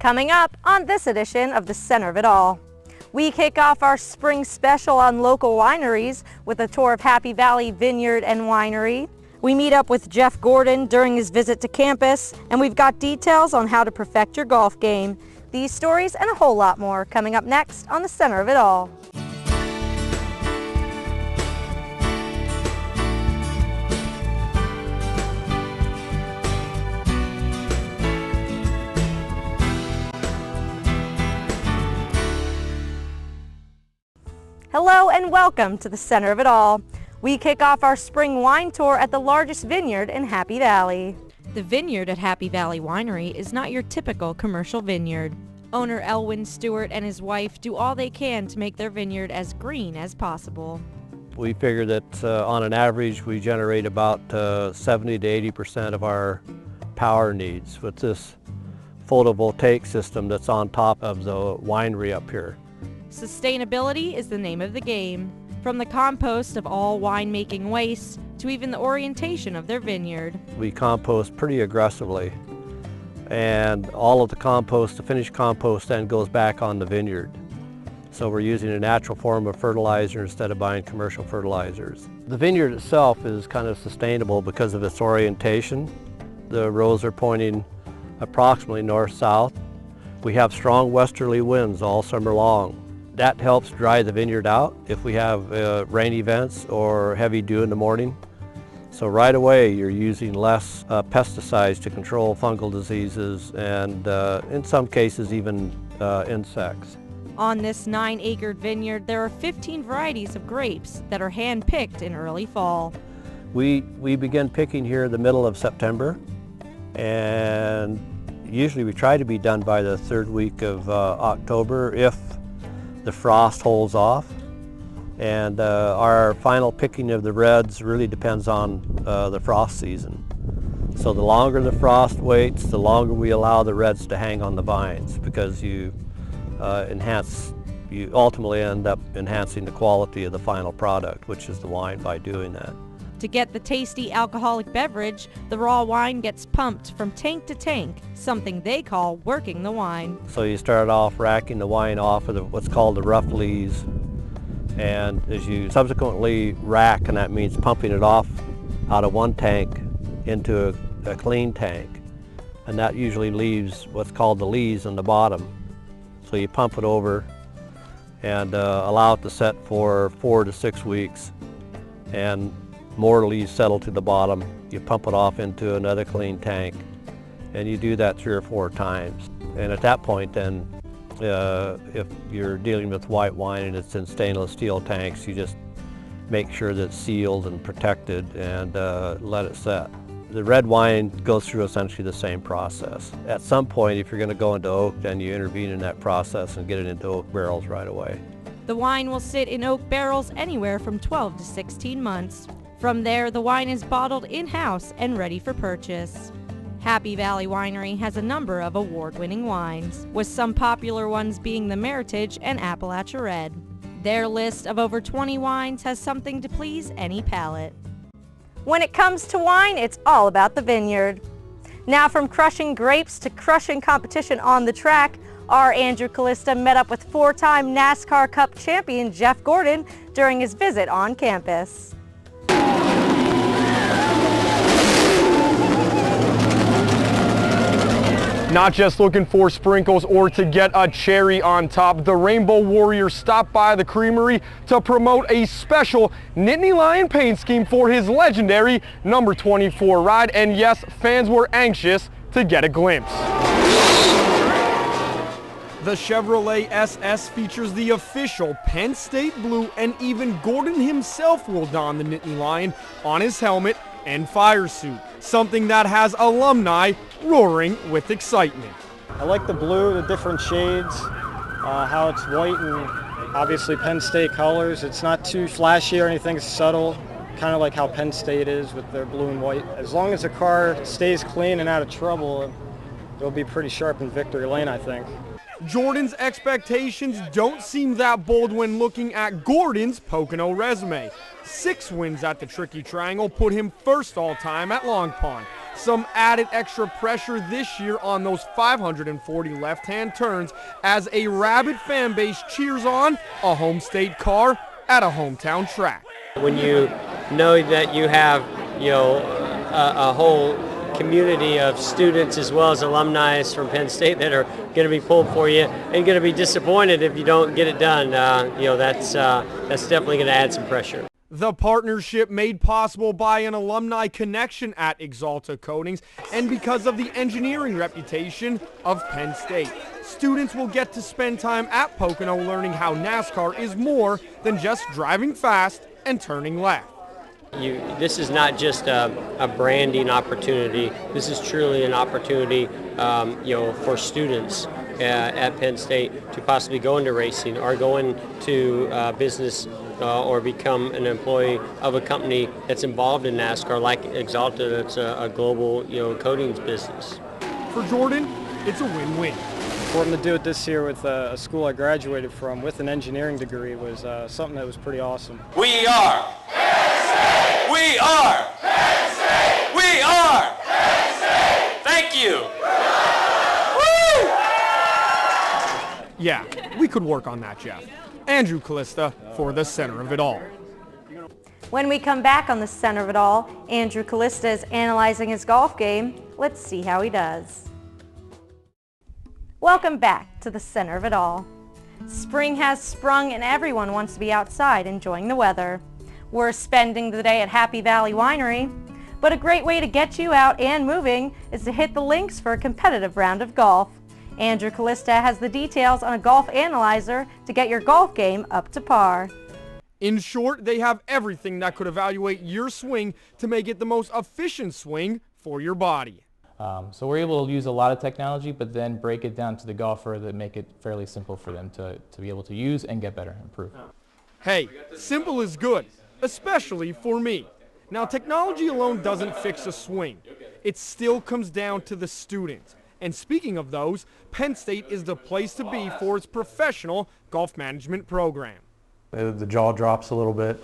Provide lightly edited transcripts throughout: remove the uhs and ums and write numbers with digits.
Coming up on this edition of the Center of It All, we kick off our spring special on local wineries with a tour of Happy Valley Vineyard and Winery. We meet up with Jeff Gordon during his visit to campus, and we've got details on how to perfect your golf game. These stories and a whole lot more coming up next on the Center of It All. Hello and welcome to the Center of It All. We kick off our spring wine tour at the largest vineyard in Happy Valley. The vineyard at Happy Valley Winery is not your typical commercial vineyard. Owner Elwyn Stewart and his wife do all they can to make their vineyard as green as possible. We figure that on an average we generate about 70 to 80% of our power needs with this photovoltaic system that's on top of the winery up here. Sustainability is the name of the game. From the compost of all winemaking waste to even the orientation of their vineyard. We compost pretty aggressively, and all of the compost, the finished compost, then goes back on the vineyard. So we're using a natural form of fertilizer instead of buying commercial fertilizers. The vineyard itself is kind of sustainable because of its orientation. The rows are pointing approximately north-south. We have strong westerly winds all summer long. That helps dry the vineyard out if we have rain events or heavy dew in the morning. So right away you're using less pesticides to control fungal diseases and in some cases even insects. On this 9-acre vineyard there are 15 varieties of grapes that are hand-picked in early fall. We begin picking here the middle of September, and usually we try to be done by the third week of October if the frost holds off, and our final picking of the reds really depends on the frost season. So the longer the frost waits, the longer we allow the reds to hang on the vines, because you ultimately end up enhancing the quality of the final product, which is the wine, by doing that. To get the tasty alcoholic beverage, the raw wine gets pumped from tank to tank, something they call working the wine. So you start off racking the wine off of what's called the rough lees, and as you subsequently rack, and that means pumping it off out of one tank into a clean tank, and that usually leaves what's called the lees on the bottom. So you pump it over and allow it to set for 4 to 6 weeks, and more lees settle to the bottom. You pump it off into another clean tank, and you do that 3 or 4 times. And at that point then, if you're dealing with white wine and it's in stainless steel tanks, you just make sure that it's sealed and protected and let it set. The red wine goes through essentially the same process. At some point, if you're going to go into oak, then you intervene in that process and get it into oak barrels right away. The wine will sit in oak barrels anywhere from 12 to 16 months. From there, the wine is bottled in-house and ready for purchase. Happy Valley Winery has a number of award-winning wines, with some popular ones being the Meritage and Appalachia Red. Their list of over 20 wines has something to please any palate. When it comes to wine, it's all about the vineyard. Now, from crushing grapes to crushing competition on the track, our Andrew Callista met up with 4-time NASCAR Cup champion Jeff Gordon during his visit on campus. Not just looking for sprinkles or to get a cherry on top, the Rainbow Warriors stopped by the creamery to promote a special Nittany Lion paint scheme for his legendary number 24 ride, and yes, fans were anxious to get a glimpse. The Chevrolet SS features the official Penn State blue, and even Gordon himself will don the Nittany Lion on his helmet and fire suit, something that has alumni roaring with excitement. I like the blue, the different shades, how it's white and obviously Penn State colors. It's not too flashy or anything, it's subtle, kind of like how Penn State is with their blue and white. As long as the car stays clean and out of trouble, it'll be pretty sharp in victory lane, I think. Jordan's expectations don't seem that bold when looking at Gordon's Pocono resume. 6 wins at the Tricky Triangle put him first all-time at Long Pond. some added extra pressure this year on those 540 left-hand turns as a rabid fan base cheers on a home state car at a hometown track. When you know that you have, a whole community of students as well as alumni from Penn State that are going to be pulled for you and going to be disappointed if you don't get it done, that's definitely going to add some pressure. The partnership made possible by an alumni connection at Axalta Coatings and because of the engineering reputation of Penn State. Students will get to spend time at Pocono learning how NASCAR is more than just driving fast and turning left. This is not just a branding opportunity. This is truly an opportunity, for students at Penn State to possibly go into racing or go into business or become an employee of a company that's involved in NASCAR, like Axalta, that's a global, coatings business. For Jordan, it's a win-win. For him to do it this year with a school I graduated from with an engineering degree was something that was pretty awesome. We are Penn State! We are Penn State! We are Penn State! Thank you! Woo! Yeah, we could work on that, Jeff. Andrew Callista for the Center of It All. When we come back on the Center of It All, Andrew Callista is analyzing his golf game. Let's see how he does. Welcome back to the Center of It All. Spring has sprung and everyone wants to be outside enjoying the weather. We're spending the day at Happy Valley Winery, but a great way to get you out and moving is to hit the links for a competitive round of golf. Andrew Callista has the details on a golf analyzer to get your golf game up to par. In short, they have everything that could evaluate your swing to make it the most efficient swing for your body. So we're able to use a lot of technology, but then break it down to the golfer to make it fairly simple for them to be able to use and get better, improve. Hey, simple is good, especially for me. Now, technology alone doesn't fix a swing. It still comes down to the student. And speaking of those, Penn State is the place to be for its professional golf management program. The jaw drops a little bit.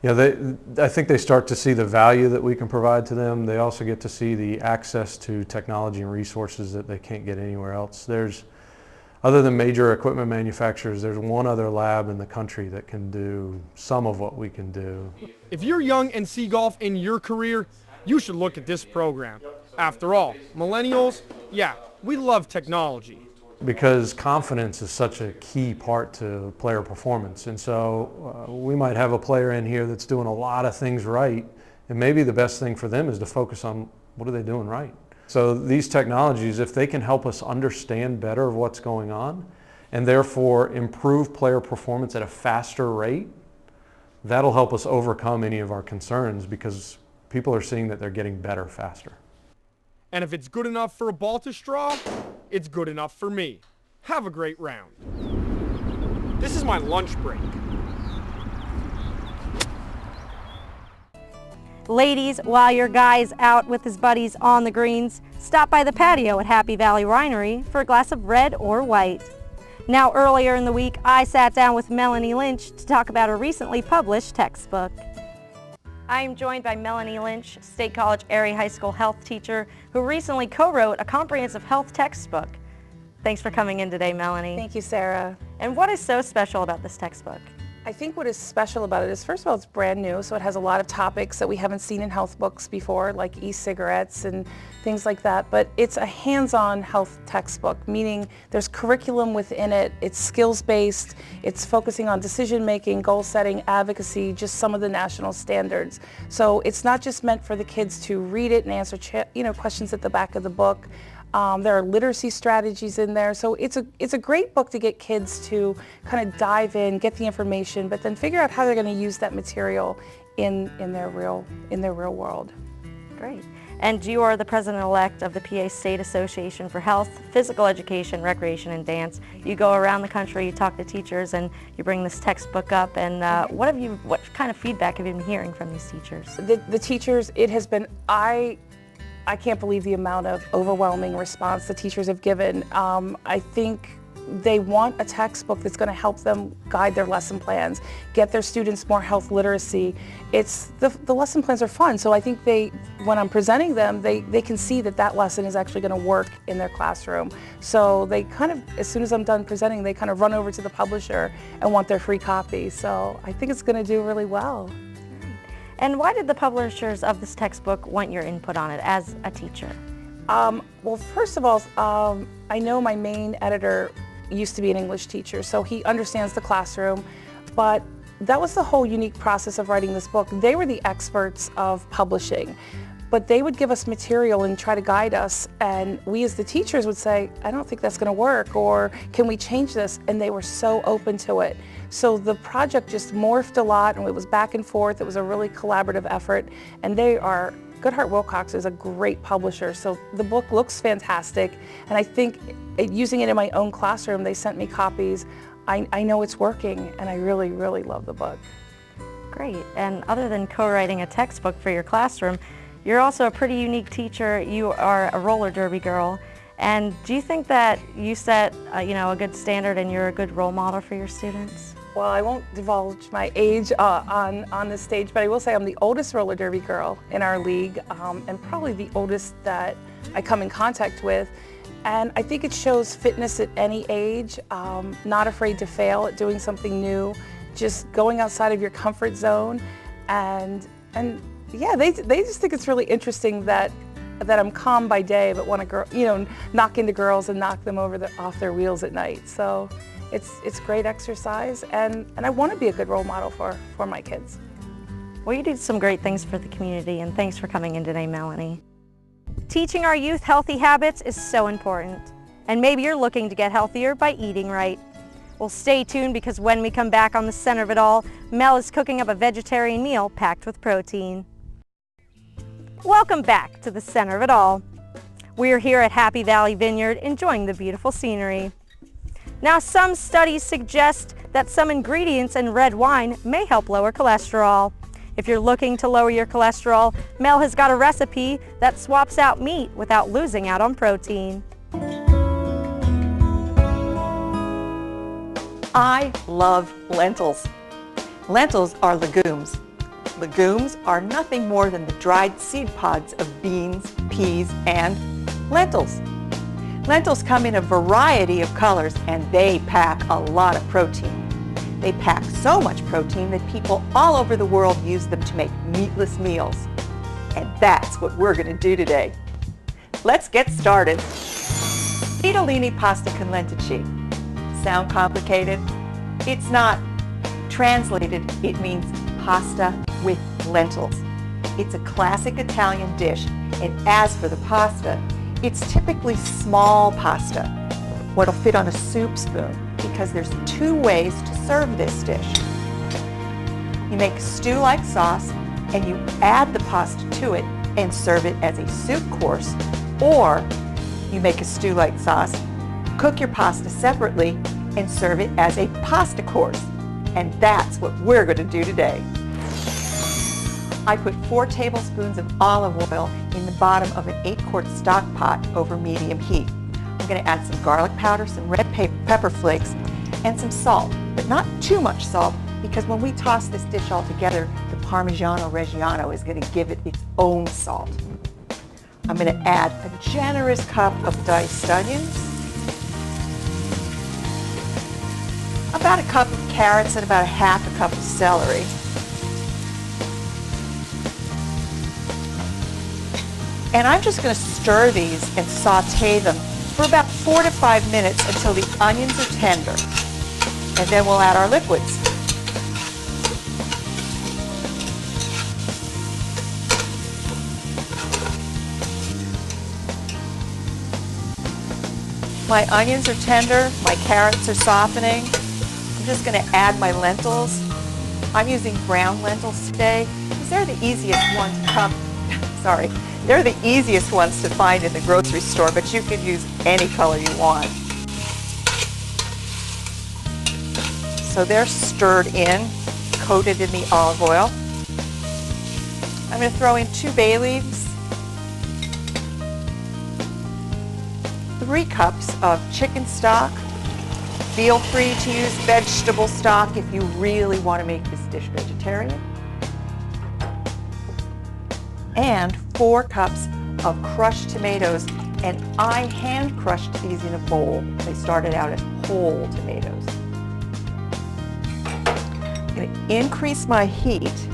I think they start to see the value that we can provide to them. They also get to see the access to technology and resources that they can't get anywhere else. Other than major equipment manufacturers, there's one other lab in the country that can do some of what we can do. If you're young and see golf in your career, you should look at this program. After all, millennials, yeah, we love technology. Because confidence is such a key part to player performance. And so we might have a player in here that's doing a lot of things right, and maybe the best thing for them is to focus on what are they doing right. So these technologies, if they can help us understand better what's going on and therefore improve player performance at a faster rate, that'll help us overcome any of our concerns because people are seeing that they're getting better faster. And if it's good enough for a ball to straw, it's good enough for me. Have a great round. This is my lunch break. Ladies, while your guy's out with his buddies on the greens, stop by the patio at Happy Valley Winery for a glass of red or white. Now, earlier in the week, I sat down with Melanie Lynch to talk about her recently published textbook. I am joined by Melanie Lynch, State College Erie High School health teacher, who recently co-wrote a comprehensive health textbook. Thanks for coming in today, Melanie. Thank you, Sarah. And what is so special about this textbook? I think what is special about it is, first of all, it's brand new, so it has a lot of topics that we haven't seen in health books before, like e-cigarettes and things like that, but it's a hands-on health textbook, meaning there's curriculum within it, it's skills-based, it's focusing on decision-making, goal-setting, advocacy, just some of the national standards. So it's not just meant for the kids to read it and answer questions at the back of the book. There are literacy strategies in there, so it's a great book to get kids to kind of dive in, get the information, but then figure out how they're going to use that material in their real world. Great. And you are the president-elect of the PA State Association for Health, Physical Education, Recreation, and Dance. You go around the country, you talk to teachers, and you bring this textbook up. And what kind of feedback have you been hearing from these teachers? The teachers, it has been, I can't believe the amount of overwhelming response the teachers have given. I think they want a textbook that's going to help them guide their lesson plans, get their students more health literacy. The lesson plans are fun, so I think when I'm presenting them, they can see that lesson is actually going to work in their classroom. So they kind of, as soon as I'm done presenting, they kind of run over to the publisher and want their free copy. So I think it's going to do really well. And why did the publishers of this textbook want your input on it as a teacher? Well, first of all, I know my main editor used to be an English teacher, so he understands the classroom, but that was the whole unique process of writing this book. They were the experts of publishing, but they would give us material and try to guide us, and we as the teachers would say, I don't think that's going to work, or can we change this? And they were so open to it. So the project just morphed a lot, and it was back and forth. It was a really collaborative effort, and Goodhart Willcox is a great publisher, so the book looks fantastic, and I think using it in my own classroom, they sent me copies. I know it's working, and I really, really love the book. Great. And other than co-writing a textbook for your classroom, you're also a pretty unique teacher. You are a roller derby girl, and do you think that you set a good standard and you're a good role model for your students? Well, I won't divulge my age on this stage, but I will say I'm the oldest roller derby girl in our league, and probably the oldest that I come in contact with. And I think it shows fitness at any age, not afraid to fail at doing something new, just going outside of your comfort zone. And yeah, they just think it's really interesting that I'm calm by day, but want to knock into girls and knock them off their wheels at night. So it's great exercise, and I want to be a good role model for my kids. Well, you do some great things for the community, and thanks for coming in today, Melanie. Teaching our youth healthy habits is so important, and maybe you're looking to get healthier by eating right. Well, stay tuned, because when we come back on the center of it all, Mel is cooking up a vegetarian meal packed with protein. Welcome back to the center of it all. We're here at Happy Valley Vineyard enjoying the beautiful scenery. Now, some studies suggest that some ingredients in red wine may help lower cholesterol. If you're looking to lower your cholesterol, Mel has got a recipe that swaps out meat without losing out on protein. I love lentils. Lentils are legumes. Legumes are nothing more than the dried seed pods of beans, peas, and lentils. Lentils come in a variety of colors, and they pack a lot of protein. They pack so much protein that people all over the world use them to make meatless meals. And that's what we're going to do today. Let's get started. Ditalini pasta con lenticchie. Sound complicated? It's not. Translated, it means pasta with lentils. It's a classic Italian dish, and as for the pasta, it's typically small pasta, what'll fit on a soup spoon, because there's two ways to serve this dish. You make a stew-like sauce, and you add the pasta to it and serve it as a soup course, or you make a stew-like sauce, cook your pasta separately, and serve it as a pasta course. And that's what we're going to do today. I put 4 tablespoons of olive oil in the bottom of an 8-quart stock pot over medium heat. I'm going to add some garlic powder, some red pepper flakes, and some salt, but not too much salt, because when we toss this dish all together, the Parmigiano Reggiano is going to give it its own salt. I'm going to add a generous cup of diced onions, about a cup of carrots, and about a half a cup of celery. And I'm just going to stir these and saute them for about 4 to 5 minutes until the onions are tender. And then we'll add our liquids. My onions are tender, my carrots are softening. I'm just going to add my lentils. I'm using brown lentils today because they're the easiest ones to They're the easiest ones to find in the grocery store, but you can use any color you want. So they're stirred in, coated in the olive oil. I'm going to throw in 2 bay leaves, 3 cups of chicken stock, Feel free to use vegetable stock if you really want to make this dish vegetarian. And 4 cups of crushed tomatoes, and I hand crushed these in a bowl. They started out as whole tomatoes. I'm going to increase my heat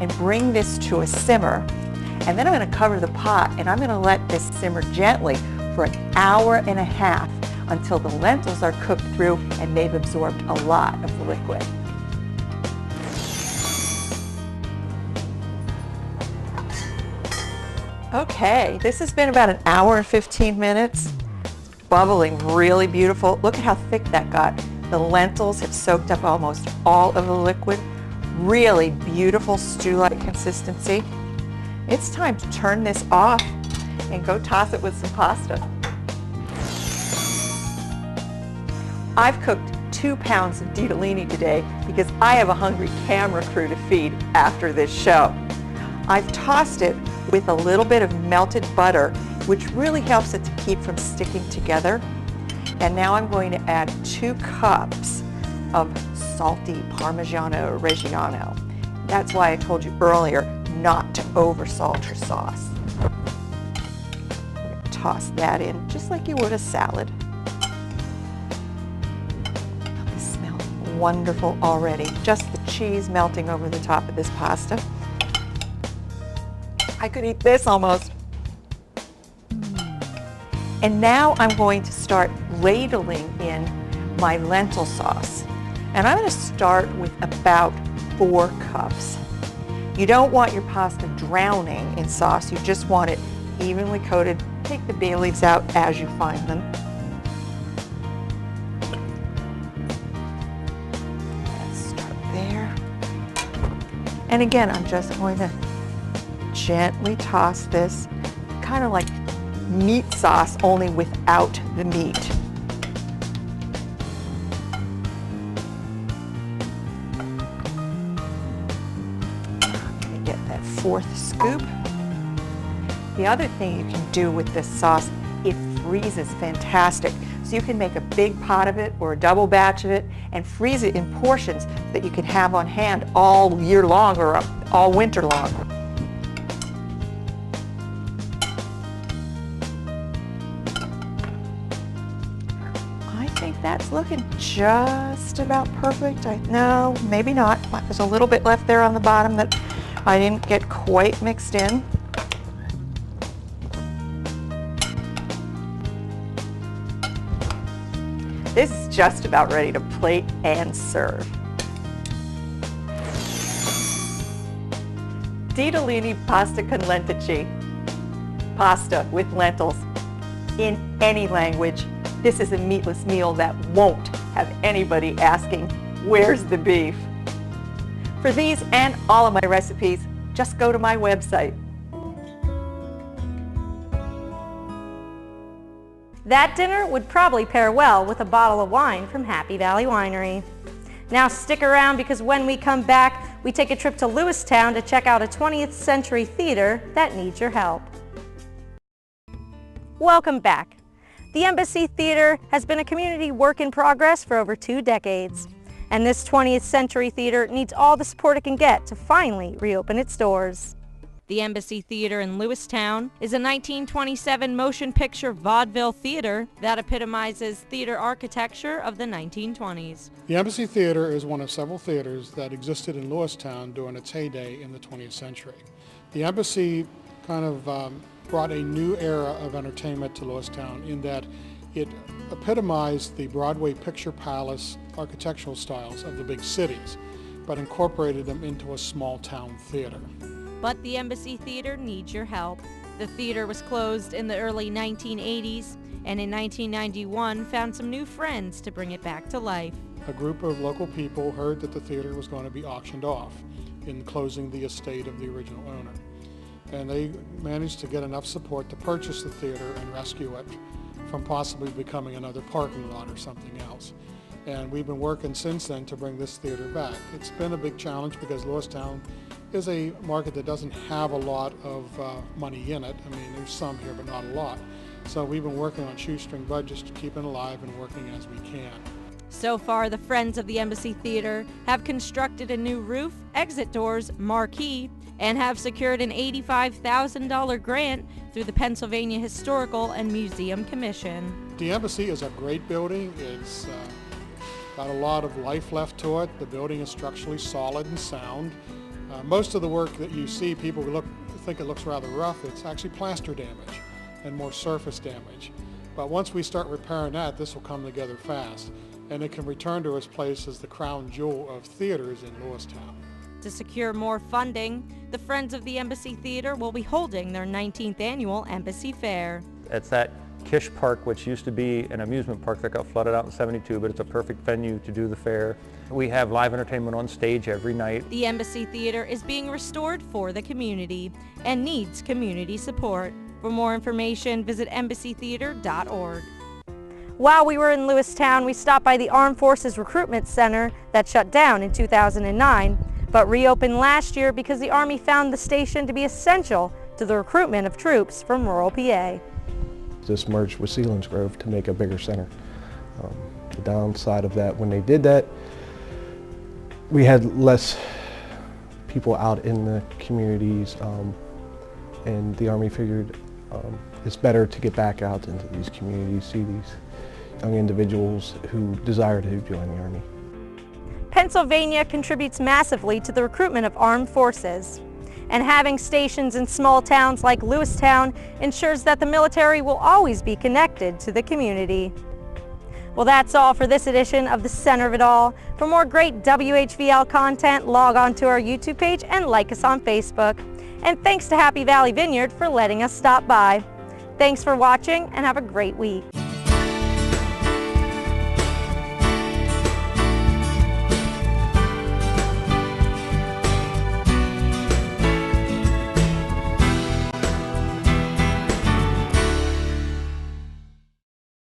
and bring this to a simmer, and then I'm going to cover the pot and I'm going to let this simmer gently for an hour and a half until the lentils are cooked through and they've absorbed a lot of the liquid. Okay, this has been about an hour and 15 minutes. Bubbling, really beautiful. Look at how thick that got. The lentils have soaked up almost all of the liquid. Really beautiful stew-like consistency. It's time to turn this off and go toss it with some pasta. I've cooked 2 pounds of ditalini today because I have a hungry camera crew to feed after this show. I've tossed it with a little bit of melted butter, which really helps it to keep from sticking together. And now I'm going to add 2 cups of salty Parmigiano Reggiano. That's why I told you earlier not to oversalt your sauce. Toss that in just like you would a salad. This smells wonderful already. Just the cheese melting over the top of this pasta. I could eat this almost. And now I'm going to start ladling in my lentil sauce. And I'm going to start with about 4 cups. You don't want your pasta drowning in sauce. You just want it evenly coated. Take the bay leaves out as you find them. Let's start there. And again, I'm just going to gently toss this, kind of like meat sauce, only without the meat. I'm going to get that 4th scoop. The other thing you can do with this sauce, it freezes fantastic. So you can make a big pot of it or a double batch of it and freeze it in portions that you can have on hand all year long or all winter long. That's looking just about perfect. No, maybe not. There's a little bit left there on the bottom that I didn't get quite mixed in. This is just about ready to plate and serve. Ditalini pasta con lentici. Pasta with lentils. In any language, this is a meatless meal that won't have anybody asking, where's the beef? For these and all of my recipes, just go to my website. That dinner would probably pair well with a bottle of wine from Happy Valley Winery. Now stick around because when we come back, we take a trip to Lewistown to check out a 20th century theater that needs your help. Welcome back. The Embassy Theater has been a community work in progress for over 2 decades. And this 20th century theater needs all the support it can get to finally reopen its doors. The Embassy Theater in Lewistown is a 1927 motion picture vaudeville theater that epitomizes theater architecture of the 1920s. The Embassy Theater is one of several theaters that existed in Lewistown during its heyday in the 20th century. The Embassy kind of brought a new era of entertainment to Lewistown in that it epitomized the Broadway picture palace architectural styles of the big cities, but incorporated them into a small town theater. But the Embassy Theater needs your help. The theater was closed in the early 1980s, and in 1991 found some new friends to bring it back to life. A group of local people heard that the theater was going to be auctioned off in closing the estate of the original owner. And they managed to get enough support to purchase the theater and rescue it from possibly becoming another parking lot or something else. And we've been working since then to bring this theater back. It's been a big challenge because Lewistown is a market that doesn't have a lot of money in it. I mean, there's some here, but not a lot. So we've been working on shoestring budgets to keep it alive and working as we can. So far, the Friends of the Embassy Theater have constructed a new roof, exit doors, marquee, and have secured an $85,000 grant through the Pennsylvania Historical and Museum Commission. The Embassy is a great building. It's got a lot of life left to it. The building is structurally solid and sound. Most of the work that you see, people think it looks rather rough. It's actually plaster damage and more surface damage. But once we start repairing that, this will come together fast, and it can return to its place as the crown jewel of theaters in Lewistown. To secure more funding, the Friends of the Embassy Theater will be holding their 19th annual Embassy Fair. It's that Kish Park, which used to be an amusement park that got flooded out in '72, but it's a perfect venue to do the fair. We have live entertainment on stage every night. The Embassy Theater is being restored for the community and needs community support. For more information, visit embassytheater.org. While we were in Lewistown, we stopped by the Armed Forces Recruitment Center that shut down in 2009, but reopened last year because the Army found the station to be essential to the recruitment of troops from rural PA. This merged with Selinsgrove to make a bigger center. The downside of that, when they did that, we had less people out in the communities, and the Army figured it's better to get back out into these communities, see these young individuals who desire to join the Army. Pennsylvania contributes massively to the recruitment of armed forces, and having stations in small towns like Lewistown ensures that the military will always be connected to the community. Well, that's all for this edition of The Center of It All. For more great WHVL content, log on to our YouTube page and like us on Facebook. And thanks to Happy Valley Vineyard for letting us stop by. Thanks for watching and have a great week.